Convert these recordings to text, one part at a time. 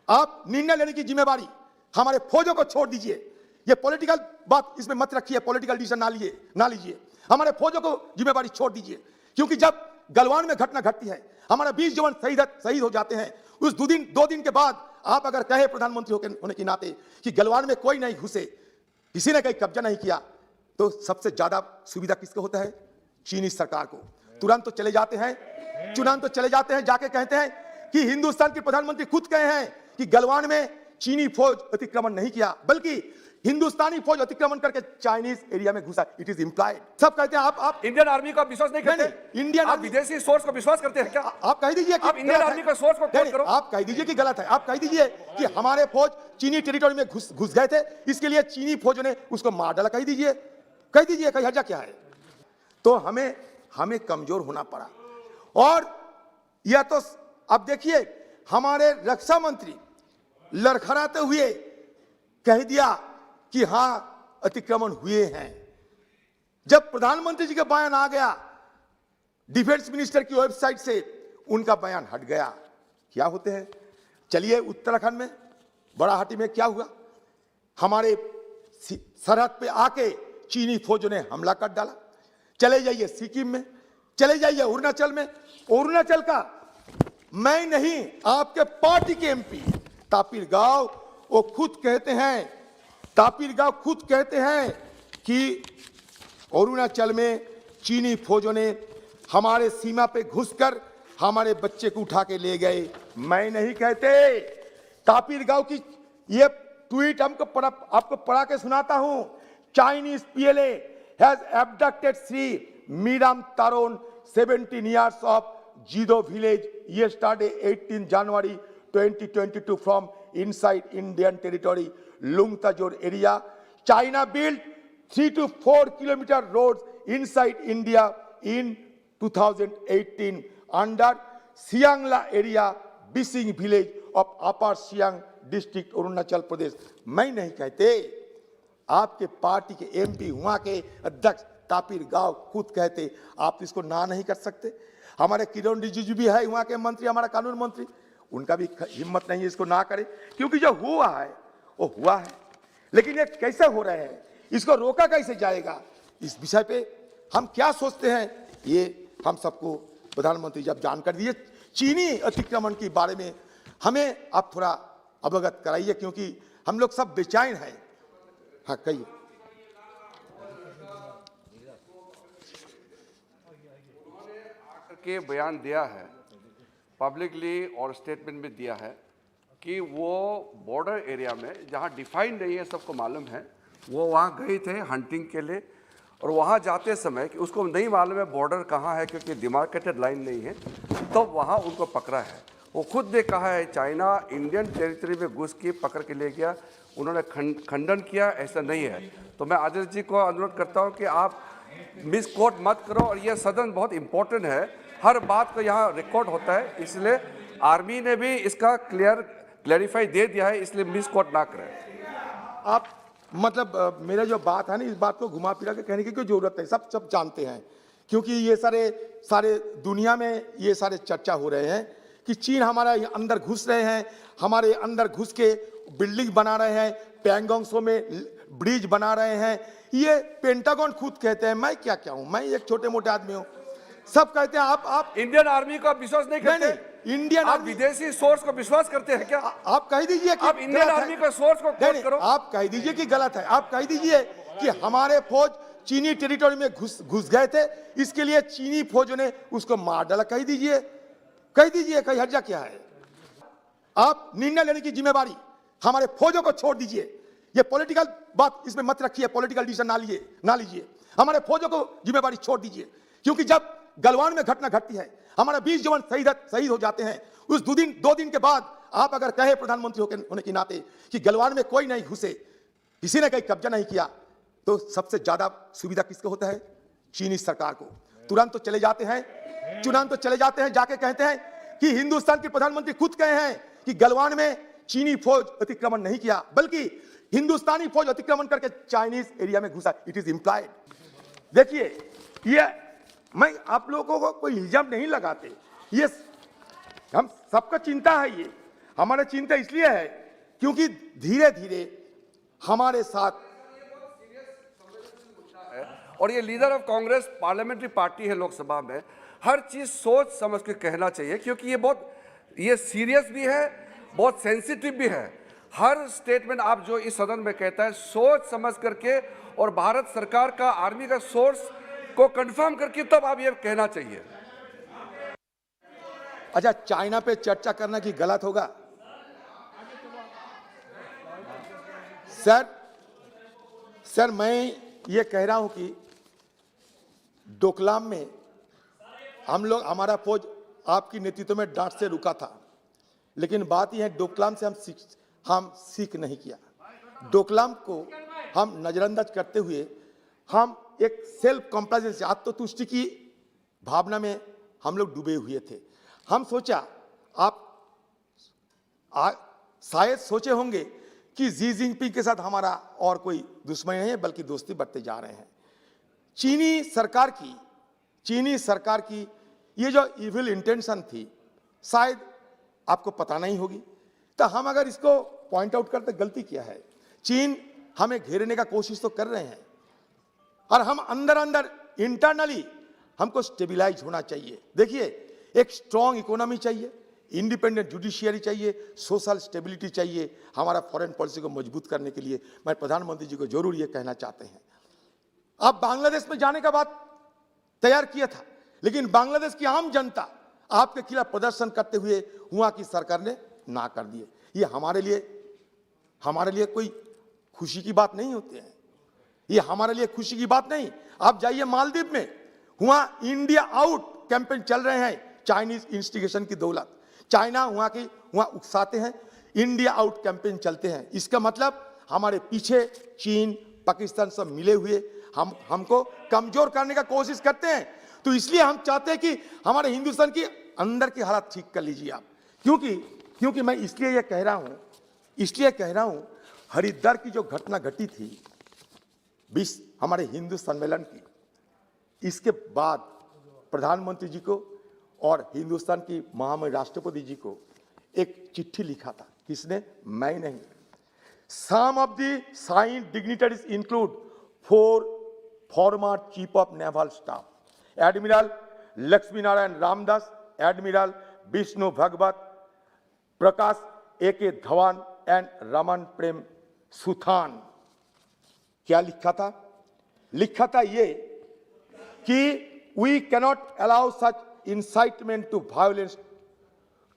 आप निर्णय लेने की जिम्मेवारी हमारे फौजों को छोड़ दीजिए। ये पॉलिटिकल बात इसमें मत रखिए, पॉलिटिकल डिसीजन ना लीजिए। हमारे फौजों को जिम्मेवारी छोड़ दीजिए, क्योंकि जब गलवान में घटना घटती है, हमारा 20 जवान शहीद हो जाते हैं, उस 2 दिन के बाद आप अगर कहे प्रधानमंत्री होने के नाते कि गलवान में कोई नहीं घुसे, किसी ने कहीं कब्जा नहीं किया, तो सबसे ज्यादा सुविधा किसको होता है? चीनी सरकार को। तुरंत तो चले जाते हैं, जाके कहते हैं कि हिंदुस्तान के प्रधानमंत्री खुद कहे हैं कि गलवान में चीनी फौज अतिक्रमण नहीं किया, बल्कि हिंदुस्तानी फौज अतिक्रमण करके चाइनीज एरिया में घुसा। It is implied. सब कहते हैं आप इंडियन आर्मी का विश्वास नहीं करते? इंडियन आप विदेशी सोर्स को विश्वास करते हैं क्या? आप कह दीजिए कि आप इंडियन आर्मी का सोर्स को कोट करो। आप कह दीजिए कि गलत है। आप कह दीजिए कि हमारे फौज चीनी टेरिटोरी में घुस गए थे, इसके लिए चीनी फौजों ने उसको मार डाला। कह दीजिए कहीं हर्जा क्या है? तो हमें कमजोर होना पड़ा। और यह तो अब देखिए, हमारे रक्षा मंत्री लड़खड़ाते हुए कह दिया कि हां अतिक्रमण हुए हैं। जब प्रधानमंत्री जी का बयान आ गया, डिफेंस मिनिस्टर की वेबसाइट से उनका बयान हट गया। क्या होते हैं? चलिए, उत्तराखंड में बड़ाहाटी में क्या हुआ? हमारे सरहद पे आके चीनी फौजों ने हमला कर डाला। चले जाइए सिक्किम में, चले जाइए अरुणाचल में। अरुणाचल का मैं नहीं, आपके पार्टी के एमपी तापिर गाव, वो खुद कहते हैं कि अरुणाचल में चीनी फौजों ने हमारे सीमा पे घुसकर हमारे बच्चे को उठा के ले गए। मैं नहीं कहते। तापिर गाव की ये ट्वीट आपको पढ़ा के सुनाता हूं। Chinese PLA has abducted Sri Miram Taron, 17 years of Jido village yesterday, 18 January 2022 from inside Indian territory, Lungtajor area. China built 3 to 4 kilometer roads inside India in 2018 under Siangla area, Bising village of Upper Siang district, Arunachal Pradesh. मैं नहीं कहते, आपके party के MP, वहां के अध्यक्ष तापिर गाव खुद कहते। आप इसको ना नहीं कर सकते। हमारे किरण रिजिजू भी है, वहां के मंत्री, हमारा कानून मंत्री, उनका भी हिम्मत नहीं है इसको ना करे, क्योंकि जो हुआ है वो हुआ है। लेकिन ये कैसे हो रहे हैं, इसको रोका कैसे जाएगा? इस विषय पे हम क्या सोचते हैं, ये हम सबको प्रधानमंत्री जब जानकारी दिए चीनी अतिक्रमण के बारे में, हमें आप थोड़ा अवगत कराइए, क्योंकि हम लोग सब बेचैन हैं। हाँ, कहिए। के बयान दिया है पब्लिकली और स्टेटमेंट में दिया है कि वो बॉर्डर एरिया में जहाँ डिफाइन नहीं है, सबको मालूम है, वो वहाँ गए थे हंटिंग के लिए, और वहाँ जाते समय कि उसको नहीं मालूम है बॉर्डर कहाँ है, क्योंकि डिमार्केटेड लाइन नहीं है, तो वहाँ उनको पकड़ा है। वो खुद ने कहा है चाइना इंडियन टेरिटरी में घुस के पकड़ के ले गया। उन्होंने खंडन किया, ऐसा नहीं है। तो मैं आदर्श जी को अनुरोध करता हूँ कि आप मिस कोट मत करो, और यह सदन बहुत इम्पोर्टेंट है, हर बात को यहाँ रिकॉर्ड होता है, इसलिए आर्मी ने भी इसका क्लैरिफाई दे दिया है, इसलिए मिस कोट ना करें। आप मतलब मेरा जो बात है ना, इस बात को घुमा फिरा के कहने की कोई जरूरत नहीं, सब जानते हैं, क्योंकि ये सारे दुनिया में ये सारे चर्चा हो रहे हैं कि चीन हमारे अंदर घुस रहे हैं, हमारे अंदर घुस के बिल्डिंग बना रहे हैं, पैंगोंग में ब्रिज बना रहे हैं। ये पेंटागन खुद कहते हैं, मैं क्या हूं, मैं एक छोटे मोटे आदमी हूं। सब कहते हैं आप इंडियन आर्मी का विश्वास नहीं करते? इंडियन आप विदेशी सोर्स को विश्वास करते हैं क्या? आप कह दीजिए कि आप इंडियन आर्मी का सोर्स को कोट करो। आप कह दीजिए कि गलत है। आप कह दीजिए कि हमारे फौज चीनी टेरिटोरी में घुस गए थे, इसके लिए चीनी फौजों ने उसको मार डाला। कह दीजिए कहीं हर्जा क्या है? आप निर्णय लेने की जिम्मेवारी हमारे फौजों को छोड़ दीजिए। ये पॉलिटिकल बात इसमें मत रखिए, पॉलिटिकल डिसीजन ना लीजिए। हमारे फौजों को जिम्मेवारी छोड़ दीजिए, क्योंकि जब गलवान में घटना घटती है, हमारा 20 जवान शहीद हो जाते हैं, उस 2 दिन के बाद आप अगर कहे प्रधानमंत्री होने के नाते कि गलवान में कोई नहीं घुसे, किसी ने कहीं कब्जा नहीं किया, तो सबसे ज्यादा सुविधा किसको होता है? चीनी सरकार को। तुरंत तो चले जाते हैं, जाके कहते हैं कि हिंदुस्तान के प्रधानमंत्री खुद कहे हैं कि गलवान में चीनी फौज अतिक्रमण नहीं किया, बल्कि हिंदुस्तानी फौज अतिक्रमण करके चाइनीज एरिया में घुसा। It is implied. देखिए, ये मैं आप लोगों को कोई इल्जाम नहीं लगाते, ये हम सबका चिंता है। ये हमारा चिंता इसलिए है क्योंकि धीरे धीरे हमारे साथ, और ये leader of Congress parliamentary party है लोकसभा में, हर चीज सोच समझ के कहना चाहिए, क्योंकि ये सीरियस भी है, बहुत सेंसिटिव भी है। हर स्टेटमेंट आप जो इस सदन में कहता है सोच समझ करके और भारत सरकार का आर्मी का सोर्स को कंफर्म करके तब आप ये कहना चाहिए। अच्छा, चाइना पे चर्चा करना कि गलत होगा? सर मैं ये कह रहा हूं कि डोकलाम में हमारा फौज आपकी नेतृत्व में डांट से रुका था, लेकिन बात यह है डोकलाम से हम सीख नहीं किया। डोकलाम को हम नजरअंदाज करते हुए हम एक सेल्फ कॉम्प्लाजेंस, आत्मतुष्टि की भावना में हम लोग डूबे हुए थे। हम सोचा, शायद सोचे होंगे कि जी जिनपिंग के साथ हमारा और कोई दुश्मनी नहीं है, बल्कि दोस्ती बढ़ते जा रहे हैं। चीनी सरकार की ये जो इविल इंटेंशन थी, शायद आपको पता नहीं होगी, तो हम अगर इसको पॉइंट आउट करते गलती किया है। चीन हमें घेरने का कोशिश तो कर रहे हैं, और हम अंदर इंटरनली हमको स्टेबिलाइज होना चाहिए। देखिए, एक स्ट्रॉन्ग इकोनॉमी चाहिए, इंडिपेंडेंट जुडिशियरी चाहिए, सोशल स्टेबिलिटी चाहिए। हमारा फॉरेन पॉलिसी को मजबूत करने के लिए मैं प्रधानमंत्री जी को जरूर ये कहना चाहते हैं। आप बांग्लादेश में जाने का बात तैयार किया था, लेकिन बांग्लादेश की आम जनता आपके खिलाफ प्रदर्शन करते हुए वहां की सरकार ने ना कर दिए। ये हमारे लिए कोई खुशी की बात नहीं होती है, ये हमारे लिए खुशी की बात नहीं। आप जाइए मालदीव में, वहां इंडिया आउट कैंपेन चल रहे हैं, चाइनीज इंस्टिगेशन की दौलत। चाइना वहां उकसाते हैं, इंडिया आउट कैंपेन चलते हैं। इसका मतलब हमारे पीछे चीन, पाकिस्तान सब मिले हुए हमको कमजोर करने का कोशिश करते हैं। तो इसलिए हम चाहते हैं कि हमारे हिंदुस्तान की अंदर की हालत ठीक कर लीजिए आप। क्योंकि मैं इसलिए ये कह रहा हूं, हरिद्वार की जो घटना घटी थी हमारे हिंदू सम्मेलन की, इसके बाद प्रधानमंत्री जी को और हिंदुस्तान की महामहिम राष्ट्रपति जी को एक चिट्ठी लिखा था। किसने? मैं नहीं। Some of the signed dignitaries include 4 former Chief of Naval Staff: Admiral Lakshmi Narayan Ramdas, Admiral Vishnu Bhagwat, Prakash A.K. Dhawan and Raman Prem Suthan। क्या लिखा था ये कि we cannot allow such incitement to violence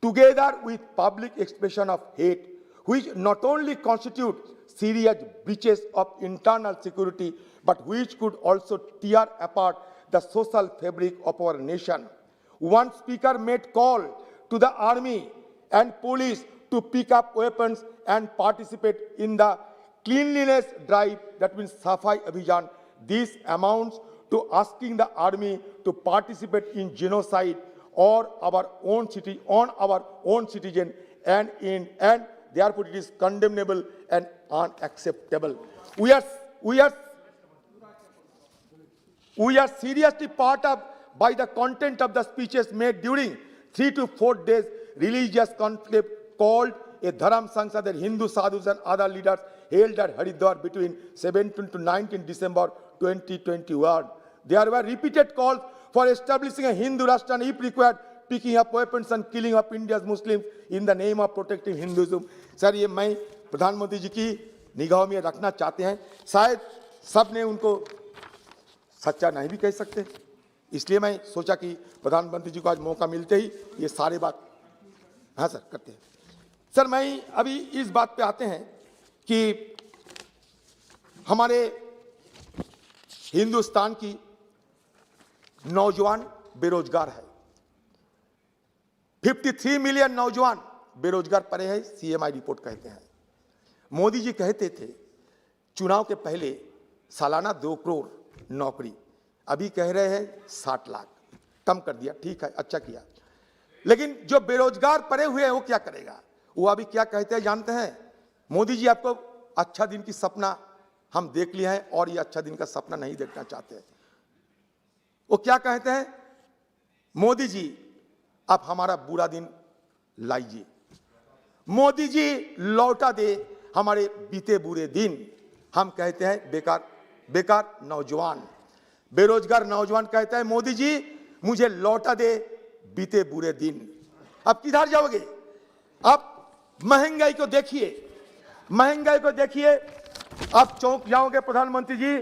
together with public expression of hate, which not only constitute serious breaches of internal security, but which could also tear apart the social fabric of our nation. One speaker made call to the army and police to pick up weapons and participate in the cleanliness drive, that means Safai Abhijan. This amounts to asking the army to participate in genocide on our own citizen, and therefore it is condemnable and unacceptable. We are seriously perturbed by the content of the speeches made during 3 to 4 days religious conflict called a Dharam Sangsad that Hindu sadhus and other leaders held at Haridwar between 17 to 19 December 2021. There were repeated calls for establishing a Hindu Rashtra and, if required, picking up weapons and killing of India's Muslims in the name of protecting Hinduism. Sir, ये मैं प्रधानमंत्री जी की निगाहों में रखना चाहते हैं। शायद सब ने उनको सच्चा नहीं भी कह सकते, इसलिए मैं सोचा कि प्रधानमंत्री जी को आज मौका मिलते ही ये सारे बात हाँ सर करते हैं। सर, मैं अभी इस बात पे आते हैं कि हमारे हिंदुस्तान की नौजवान बेरोजगार है। 53 मिलियन नौजवान बेरोजगार पड़े हैं, सीएमआई रिपोर्ट कहते हैं। मोदी जी कहते थे चुनाव के पहले सालाना 2 करोड़ नौकरी, अभी कह रहे हैं 60 लाख। कम कर दिया, ठीक है, अच्छा किया। लेकिन जो बेरोजगार पड़े हुए हैं वो क्या करेगा? वो अभी क्या कहते हैं जानते हैं? मोदी जी, आपको अच्छा दिन की सपना हम देख लिया है और ये अच्छा दिन का सपना नहीं देखना चाहते हैं। वो क्या कहते हैं? मोदी जी, आप हमारा बुरा दिन लाइए। मोदी जी लौटा दे हमारे बीते बुरे दिन। हम कहते हैं बेकार नौजवान, बेरोजगार नौजवान कहता है मोदी जी मुझे लौटा दे बीते बुरे दिन। अब किधर जाओगे? अब महंगाई को देखिए, महंगाई को देखिए। अब चौंक जाओगे प्रधानमंत्री जी।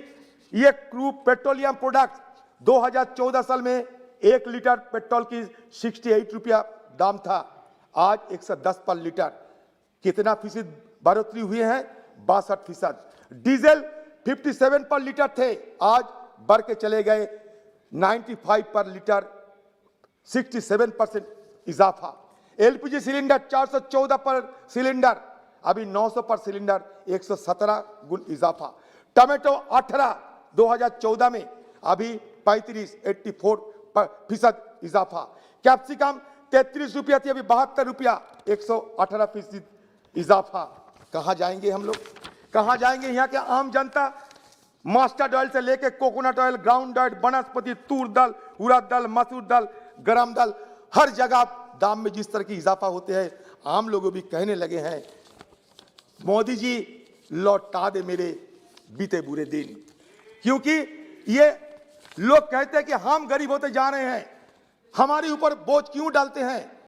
ये क्रूड पेट्रोलियम प्रोडक्ट 2014 साल में 1 लीटर पेट्रोल की 68 रुपया दाम था, आज 110 पर लीटर। कितना फीसद बढ़ोतरी हुई है? 62%। डीजल 57 पर लीटर थे, आज बढ़ के चले गए 95 पर लीटर, 67% इजाफा। एलपीजी सिलेंडर 414 पर सिलेंडर, अभी 900 पर सिलेंडर, 117 गुण इजाफा। टमाटो 18 2014 में, अभी 84% इजाफा। कैप्सिकम 33 रुपया थी, अभी 72 रुपया, 118% इजाफा। कहां जाएंगे हम लोग? कहां जाएंगे? यहाँ के आम जनता मस्टर्ड ऑयल से लेके कोकोनट ऑयल, ग्राउंड ऑयल, वनस्पति, तूर दाल, उड़द दाल, मसूर दाल, गरम दाल, हर जगह दाम में जिस तरह की इजाफा होते हैं, आम लोग भी कहने लगे हैं मोदी जी लौटा दे मेरे बीते बुरे दिन। क्योंकि ये लोग कहते हैं कि हम गरीब होते जा रहे हैं, हमारे ऊपर बोझ क्यों डालते हैं?